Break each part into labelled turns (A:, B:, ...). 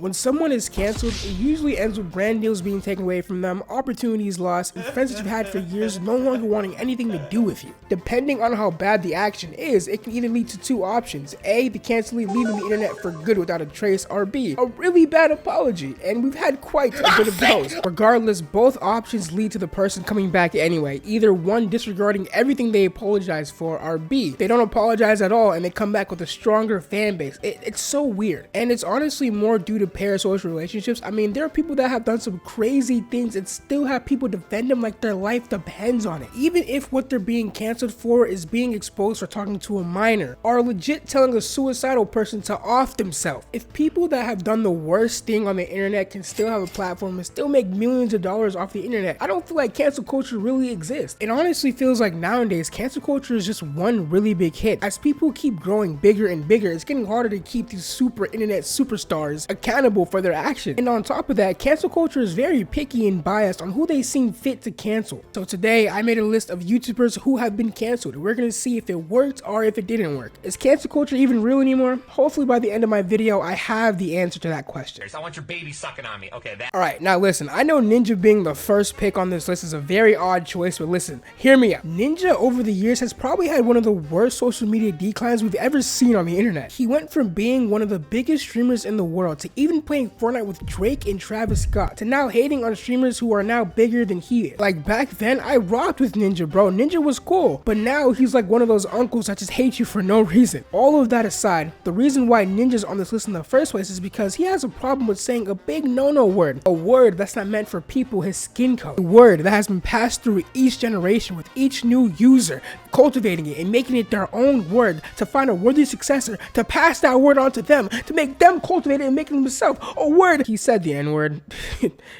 A: When someone is canceled, it usually ends with brand deals being taken away from them, opportunities lost, and friends that you've had for years no longer wanting anything to do with you. Depending on how bad the action is, it can either lead to two options: A, the cancelee leaving the internet for good without a trace, or B, a really bad apology, and we've had quite a bit of those. Regardless, both options lead to the person coming back anyway, either one, disregarding everything they apologized for, or B, they don't apologize at all and they come back with a stronger fan base. It's so weird, and it's honestly more due to parasocial relationships. I mean, there are people that have done some crazy things and still have people defend them like their life depends on it, even if what they're being canceled for is being exposed for talking to a minor, or legit telling a suicidal person to off themselves. If people that have done the worst thing on the internet can still have a platform and still make millions of dollars off the internet, I don't feel like cancel culture really exists. It honestly feels like nowadays cancel culture is just one really big hit. As people keep growing bigger and bigger, it's getting harder to keep these super internet superstars accountable for their actions. And on top of that, cancel culture is very picky and biased on who they seem fit to cancel. So today I made a list of YouTubers who have been canceled. We're gonna see if it worked or if it didn't work. Is cancel culture even real anymore? Hopefully by the end of my video I have the answer to that question.
B: I want your baby sucking on me. Okay, that.
A: Alright, now listen, I know Ninja being the first pick on this list is a very odd choice, but listen, hear me out. Ninja over the years has probably had one of the worst social media declines we've ever seen on the internet. He went from being one of the biggest streamers in the world to even playing Fortnite with Drake and Travis Scott to now hating on streamers who are now bigger than he is. Like back then, I rocked with Ninja, bro. Ninja was cool, but now he's like one of those uncles that just hate you for no reason. All of that aside, the reason why Ninja's on this list in the first place is because he has a problem with saying a big no-no word, a word that's not meant for people his skin color, a word that has been passed through each generation with each new user, cultivating it and making it their own word to find a worthy successor to pass that word on to them, to make them cultivate it and make it themselves a word. He said the N-word.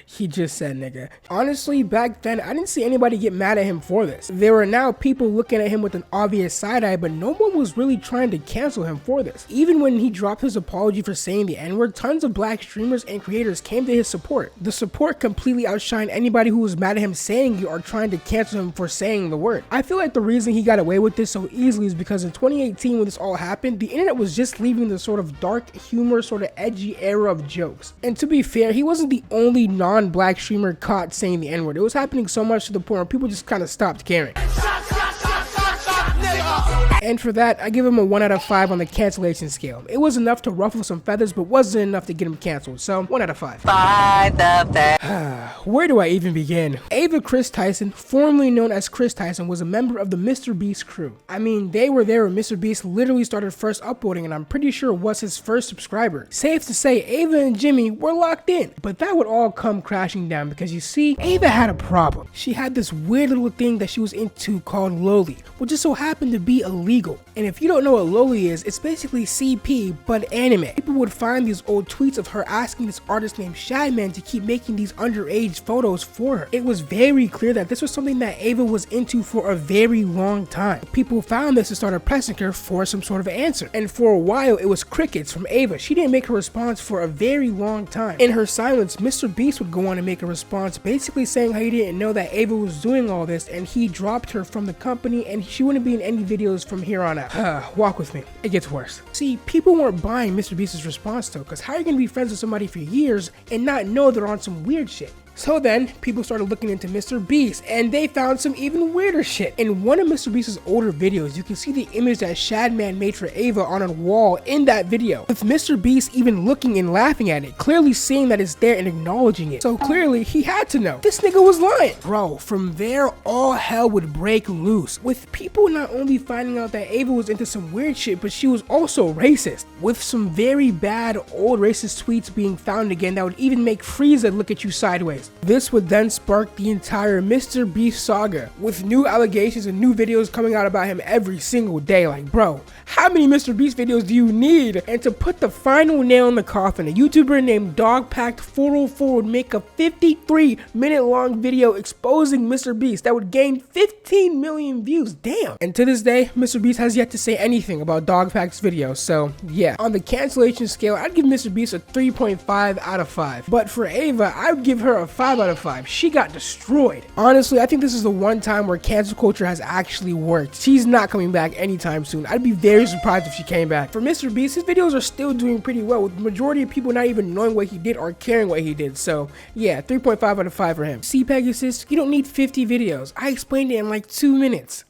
A: He just said nigga. Honestly, back then, I didn't see anybody get mad at him for this. There were now people looking at him with an obvious side eye, but no one was really trying to cancel him for this. Even when he dropped his apology for saying the N-word, tons of black streamers and creators came to his support. The support completely outshined anybody who was mad at him saying it or trying to cancel him for saying the word. I feel like the reason he got away with this so easily is because in 2018 when this all happened, the internet was just leaving the sort of dark humor, sort of edgy era of jokes. And to be fair, he wasn't the only non-black streamer caught saying the N-word. It was happening so much to the point where people just kind of stopped caring. And for that, I give him a 1 out of 5 on the cancellation scale. It was enough to ruffle some feathers, but wasn't enough to get him canceled, so 1 out of 5. Where do I even begin? Ava Tyson, formerly known as Chris Tyson, was a member of the MrBeast crew. I mean, they were there when MrBeast literally started first uploading, and I'm pretty sure was his first subscriber. Safe to say, Ava and Jimmy were locked in, but that would all come crashing down because you see, Ava had a problem. She had this weird little thing that she was into called loli, which just so happened to be illegal. And if you don't know what loli is, it's basically CP but anime. People would find these old tweets of her asking this artist named Shadman to keep making these underage photos for her. It was very clear that this was something that Ava was into for a very long time. People found this and started pressing her for some sort of answer. And for a while, it was crickets from Ava. She didn't make a response for a very long time. In her silence, MrBeast would go on and make a response, basically saying how he didn't know that Ava was doing all this and he dropped her from the company and she wouldn't be in any videos from here on out. Walk with me. It gets worse. See, people weren't buying MrBeast's response though, because how are you gonna be friends with somebody for years and not know they're on some weird shit? So then, people started looking into MrBeast, and they found some even weirder shit. In one of MrBeast's older videos, you can see the image that Shadman made for Ava on a wall in that video, with MrBeast even looking and laughing at it, clearly seeing that it's there and acknowledging it. So clearly, he had to know. This nigga was lying. Bro, from there, all hell would break loose, with people not only finding out that Ava was into some weird shit, but she was also racist, with some very bad old racist tweets being found again that would even make Frieza look at you sideways. This would then spark the entire MrBeast saga, with new allegations and new videos coming out about him every single day. Like, bro, how many MrBeast videos do you need? And to put the final nail in the coffin, a YouTuber named DogPact404 would make a 53-minute long video exposing MrBeast that would gain 15 million views. Damn. And to this day, MrBeast has yet to say anything about DogPact's video. So yeah, on the cancellation scale, I'd give MrBeast a 3.5 out of 5. But for Ava, I would give her a 5 out of 5. She got destroyed. Honestly, I think this is the one time where cancel culture has actually worked. She's not coming back anytime soon. I'd be very surprised if she came back. For MrBeast, his videos are still doing pretty well, with the majority of people not even knowing what he did or caring what he did. So yeah, 3.5 out of 5 for him. See, Pegasus, you don't need 50 videos. I explained it in like 2 minutes.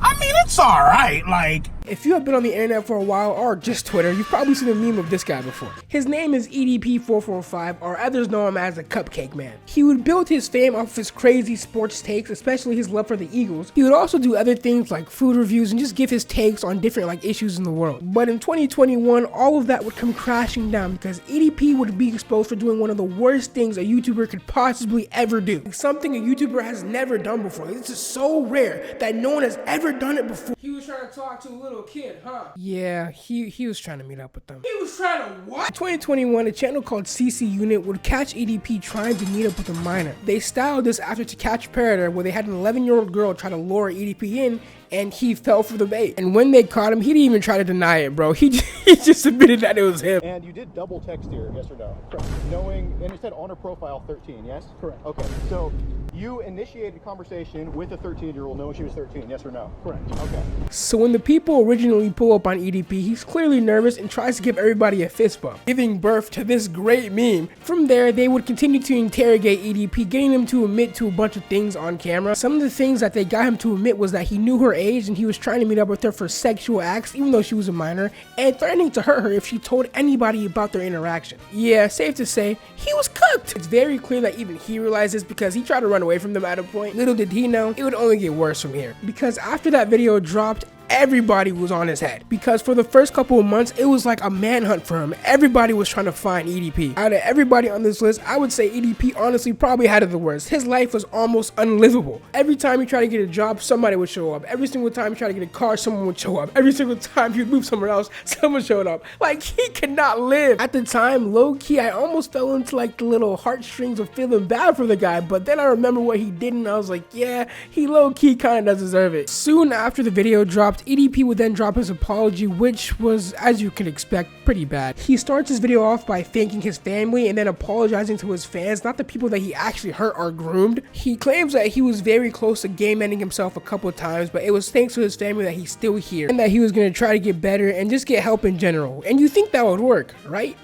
C: I mean, it's alright, like...
A: If you have been on the internet for a while, or just Twitter, you've probably seen a meme of this guy before. His name is EDP445, or others know him as the Cupcake Man. He would build his fame off of his crazy sports takes, especially his love for the Eagles. He would also do other things like food reviews and just give his takes on different issues in the world. But in 2021, all of that would come crashing down because EDP would be exposed for doing one of the worst things a YouTuber could possibly ever do. Something a YouTuber has never done before. This is so rare that no one has ever done it before. He was trying to talk to a little kid, huh? Yeah, he was trying to meet up with them. He was trying to what? In 2021, a channel called CC Unit would catch EDP trying to meet up with a minor. They styled this after To Catch a Predator, where they had an 11-year-old girl try to lure EDP in, and he fell for the bait. And when they caught him, he didn't even try to deny it, bro. He just admitted that it was him.
D: And you did double text here, yes or no? Correct. Knowing, and it said on her profile 13, yes?
C: Correct.
D: Okay, so you initiated conversation with a 13-year-old knowing she was 13, yes or no?
C: Correct.
D: Okay.
A: So when the people originally pull up on EDP, he's clearly nervous and tries to give everybody a fist bump, giving birth to this great meme. From there, they would continue to interrogate EDP, getting him to admit to a bunch of things on camera. Some of the things that they got him to admit was that he knew her age and he was trying to meet up with her for sexual acts, even though she was a minor, and threatening to hurt her if she told anybody about their interaction. Yeah, safe to say, he was cooked. It's very clear that even he realized this because he tried to run away from them at a point. Little did he know, it would only get worse from here. Because after that video dropped, everybody was on his head, because for the first couple of months it was like a manhunt for him. Everybody was trying to find EDP. Out of everybody on this list, I would say EDP honestly probably had it the worst. His life was almost unlivable. Every time he tried to get a job, somebody would show up. Every single time he tried to get a car, someone would show up. Every single time he would move somewhere else, someone showed up. Like, he could not live. At the time, low-key, I almost fell into like the little heartstrings of feeling bad for the guy, but then I remember what he did and I was like, yeah, he low-key kind of does deserve it. Soon after the video dropped, EDP would then drop his apology, which was, as you can expect, pretty bad. He starts his video off by thanking his family and then apologizing to his fans, not the people that he actually hurt or groomed. He claims that he was very close to game ending himself a couple of times, but it was thanks to his family that he's still here, and that he was going to try to get better and just get help in general. And you think that would work, right?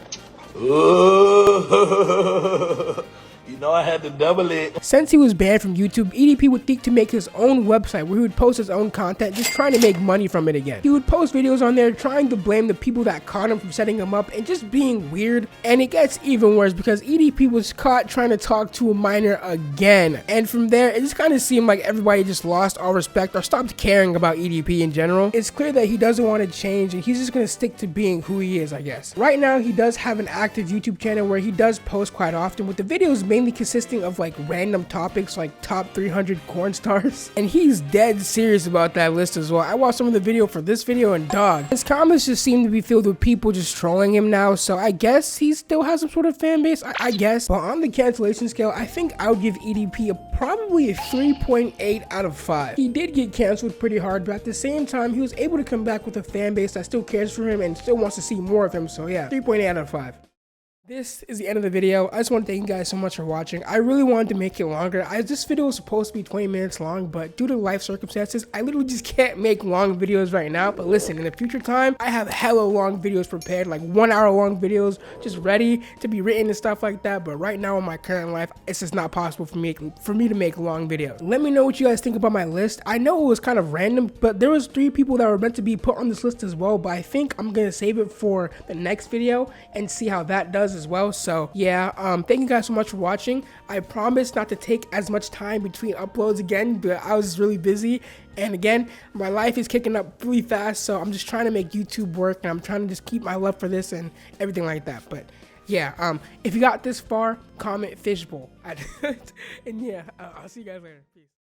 C: You know I had to double it.
A: Since he was banned from YouTube, EDP would think to make his own website where he would post his own content, just trying to make money from it again. He would post videos on there trying to blame the people that caught him from setting him up and just being weird. And it gets even worse because EDP was caught trying to talk to a minor again. And from there, it just kind of seemed like everybody just lost all respect or stopped caring about EDP in general. It's clear that he doesn't want to change and he's just going to stick to being who he is, I guess. Right now, he does have an active YouTube channel where he does post quite often, with the videos mainly consisting of like random topics like top 300 corn stars, and he's dead serious about that list as well. I watched some of the video for this video and dog, his comments just seem to be filled with people just trolling him now, so I guess he still has some sort of fan base, I guess. But on the cancellation scale, I think I would give EDP probably a 3.8 out of 5. He did get canceled pretty hard, but at the same time he was able to come back with a fan base that still cares for him and still wants to see more of him, so yeah, 3.8 out of 5. This is the end of the video. I just want to thank you guys so much for watching. I really wanted to make it longer. This video was supposed to be 20 minutes long, but due to life circumstances, I literally just can't make long videos right now. But listen, in the future time, I have hella long videos prepared, like 1 hour long videos, just ready to be written and stuff like that. But right now in my current life, it's just not possible for me to make long videos. Let me know what you guys think about my list. I know it was kind of random, but there was 3 people that were meant to be put on this list as well. But I think I'm gonna save it for the next video and see how that does as well. So yeah, thank you guys so much for watching. I promise not to take as much time between uploads again, but I was really busy, and again, my life is kicking up really fast, so I'm just trying to make YouTube work, and I'm trying to just keep my love for this and everything like that. But yeah, if you got this far, comment fishbowl. And yeah, I'll see you guys later. Peace.